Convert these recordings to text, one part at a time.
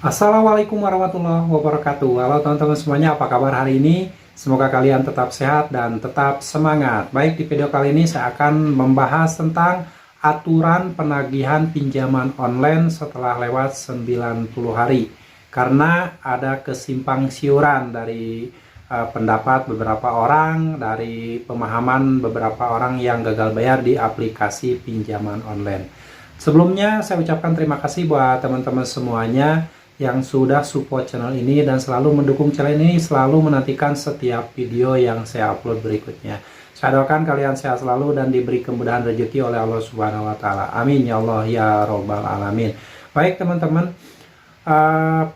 Assalamualaikum warahmatullahi wabarakatuh. Halo teman-teman semuanya, apa kabar hari ini? Semoga kalian tetap sehat dan tetap semangat. Baik, di video kali ini saya akan membahas tentang aturan penagihan pinjaman online setelah lewat 90 hari. Karena ada kesimpang siuran dari pendapat beberapa orang, dari pemahaman beberapa orang yang gagal bayar di aplikasi pinjaman online. Sebelumnya saya ucapkan terima kasih buat teman-teman semuanya yang sudah support channel ini dan selalu mendukung channel ini, selalu menantikan setiap video yang saya upload berikutnya. Saya doakan kalian sehat selalu dan diberi kemudahan rezeki oleh Allah Subhanahu wa taala. Amin ya Allah ya robbal alamin. Baik teman-teman,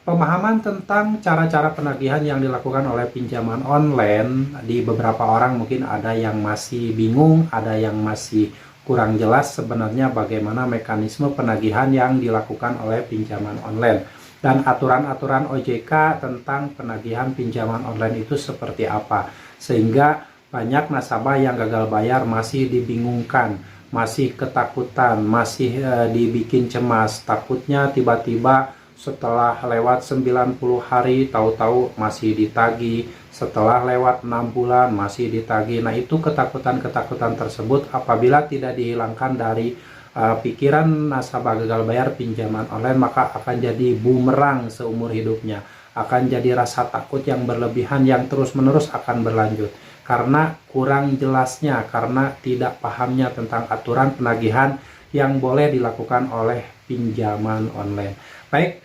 pemahaman tentang cara-cara penagihan yang dilakukan oleh pinjaman online di beberapa orang mungkin ada yang masih bingung, ada yang masih kurang jelas sebenarnya bagaimana mekanisme penagihan yang dilakukan oleh pinjaman online. Dan aturan-aturan OJK tentang penagihan pinjaman online itu seperti apa. Sehingga banyak nasabah yang gagal bayar masih dibingungkan, masih ketakutan, masih dibikin cemas. Takutnya tiba-tiba setelah lewat 90 hari tahu-tahu masih ditagih, setelah lewat 6 bulan masih ditagih. Nah, itu ketakutan-ketakutan tersebut apabila tidak dihilangkan dari pikiran nasabah gagal bayar pinjaman online, maka akan jadi bumerang seumur hidupnya. Akan jadi rasa takut yang berlebihan yang terus-menerus akan berlanjut. Karena kurang jelasnya, karena tidak pahamnya tentang aturan penagihan yang boleh dilakukan oleh pinjaman online. Baik,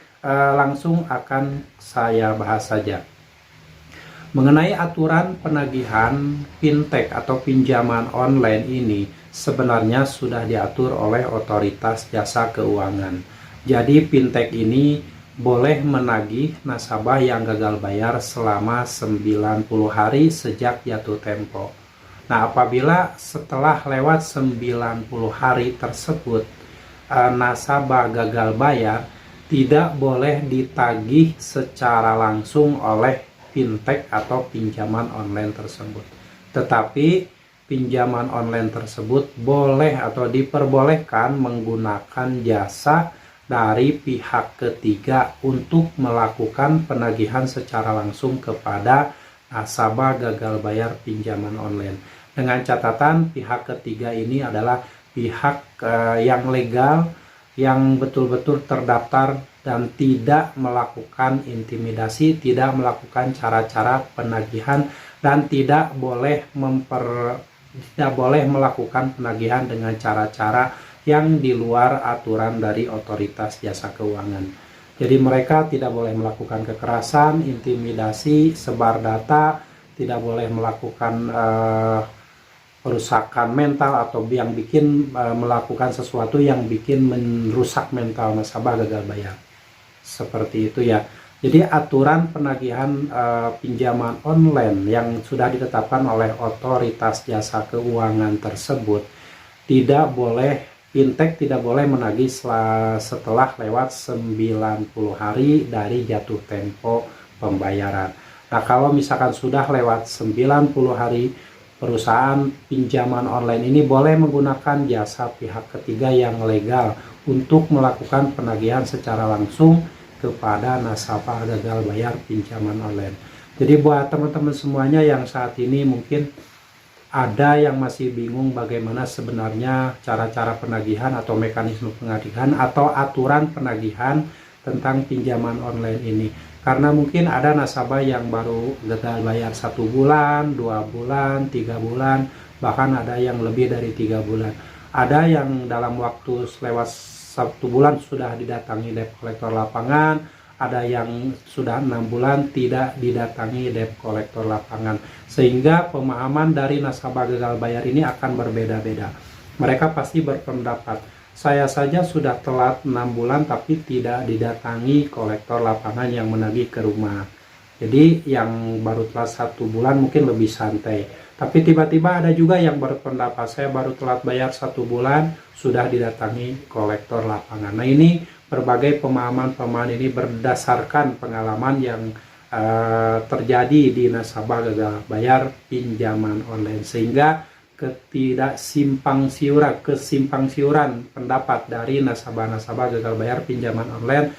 langsung akan saya bahas saja. Mengenai aturan penagihan fintech atau pinjaman online ini sebenarnya sudah diatur oleh otoritas jasa keuangan. Jadi fintech ini boleh menagih nasabah yang gagal bayar selama 90 hari sejak jatuh tempo. Nah, apabila setelah lewat 90 hari tersebut nasabah gagal bayar, tidak boleh ditagih secara langsung oleh fintech atau pinjaman online tersebut. Tetapi pinjaman online tersebut boleh atau diperbolehkan menggunakan jasa dari pihak ketiga untuk melakukan penagihan secara langsung kepada nasabah gagal bayar pinjaman online. Dengan catatan pihak ketiga ini adalah pihak yang legal, yang betul-betul terdaftar dan tidak melakukan intimidasi, tidak melakukan cara-cara penagihan, dan tidak boleh melakukan penagihan dengan cara-cara yang di luar aturan dari otoritas jasa keuangan. Jadi mereka tidak boleh melakukan kekerasan, intimidasi, sebar data, tidak boleh melakukan perusakan mental atau yang bikin melakukan sesuatu yang bikin merusak mental nasabah gagal bayar. Seperti itu ya. Jadi aturan penagihan pinjaman online yang sudah ditetapkan oleh otoritas jasa keuangan tersebut, tidak boleh, fintech tidak boleh menagih setelah lewat 90 hari dari jatuh tempo pembayaran. Nah, kalau misalkan sudah lewat 90 hari, perusahaan pinjaman online ini boleh menggunakan jasa pihak ketiga yang legal untuk melakukan penagihan secara langsung kepada nasabah gagal bayar pinjaman online. Jadi buat teman-teman semuanya yang saat ini mungkin ada yang masih bingung bagaimana sebenarnya cara-cara penagihan atau mekanisme penagihan atau aturan penagihan tentang pinjaman online ini. Karena mungkin ada nasabah yang baru gagal bayar 1 bulan, 2 bulan, 3 bulan, bahkan ada yang lebih dari 3 bulan. Ada yang dalam waktu lewat 1 bulan sudah didatangi debt collector lapangan, ada yang sudah 6 bulan tidak didatangi debt collector lapangan. Sehingga pemahaman dari nasabah gagal bayar ini akan berbeda-beda. Mereka pasti berpendapat, saya saja sudah telat 6 bulan tapi tidak didatangi kolektor lapangan yang menagih ke rumah. Jadi yang baru telat 1 bulan mungkin lebih santai. Tapi tiba-tiba ada juga yang berpendapat, saya baru telat bayar 1 bulan sudah didatangi kolektor lapangan. Nah, ini berbagai pemahaman-pemahaman ini berdasarkan pengalaman yang terjadi di nasabah gagal bayar pinjaman online. Sehingga kesimpang siuran pendapat dari nasabah-nasabah gagal bayar pinjaman online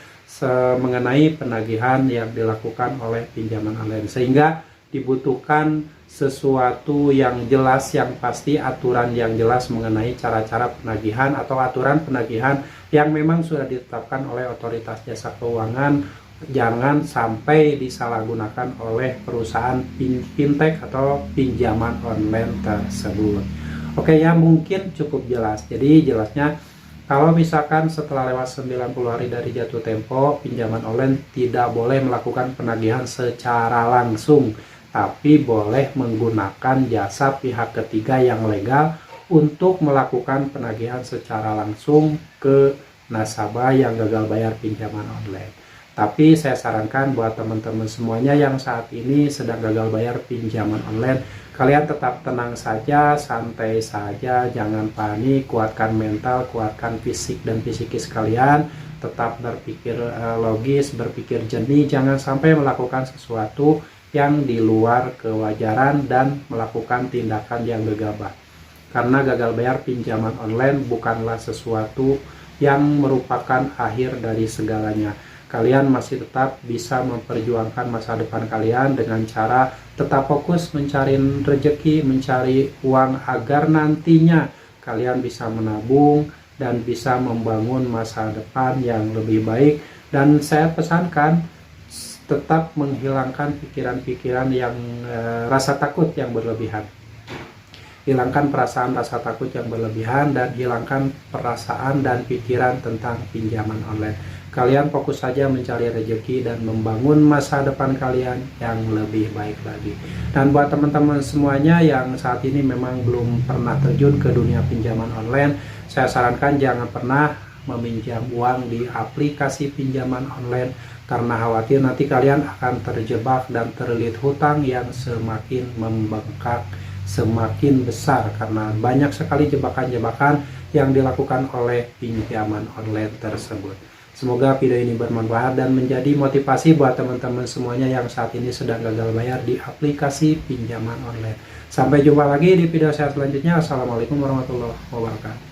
mengenai penagihan yang dilakukan oleh pinjaman online, sehingga dibutuhkan sesuatu yang jelas, yang pasti, aturan yang jelas mengenai cara-cara penagihan atau aturan penagihan yang memang sudah ditetapkan oleh otoritas jasa keuangan. Jangan sampai disalahgunakan oleh perusahaan fintech atau pinjaman online tersebut. Oke ya, mungkin cukup jelas. Jadi jelasnya, kalau misalkan setelah lewat 90 hari dari jatuh tempo, pinjaman online tidak boleh melakukan penagihan secara langsung, tapi boleh menggunakan jasa pihak ketiga yang legal untuk melakukan penagihan secara langsung ke nasabah yang gagal bayar pinjaman online. Tapi saya sarankan buat teman-teman semuanya yang saat ini sedang gagal bayar pinjaman online, kalian tetap tenang saja, santai saja, jangan panik, kuatkan mental, kuatkan fisik dan psikis kalian, tetap berpikir logis, berpikir jernih, jangan sampai melakukan sesuatu yang di luar kewajaran dan melakukan tindakan yang gegabah. Karena gagal bayar pinjaman online bukanlah sesuatu yang merupakan akhir dari segalanya. Kalian masih tetap bisa memperjuangkan masa depan kalian dengan cara tetap fokus mencari rezeki, mencari uang, agar nantinya kalian bisa menabung dan bisa membangun masa depan yang lebih baik. Dan saya pesankan, tetap menghilangkan pikiran-pikiran yang rasa takut yang berlebihan. Hilangkan perasaan rasa takut yang berlebihan dan hilangkan perasaan dan pikiran tentang pinjaman online. Kalian fokus saja mencari rezeki dan membangun masa depan kalian yang lebih baik lagi. Dan buat teman-teman semuanya yang saat ini memang belum pernah terjun ke dunia pinjaman online, saya sarankan jangan pernah meminjam uang di aplikasi pinjaman online, karena khawatir nanti kalian akan terjebak dan terlilit hutang yang semakin membengkak, semakin besar, karena banyak sekali jebakan-jebakan yang dilakukan oleh pinjaman online tersebut. Semoga video ini bermanfaat dan menjadi motivasi buat teman-teman semuanya yang saat ini sedang gagal bayar di aplikasi pinjaman online. Sampai jumpa lagi di video saya selanjutnya. Assalamualaikum warahmatullahi wabarakatuh.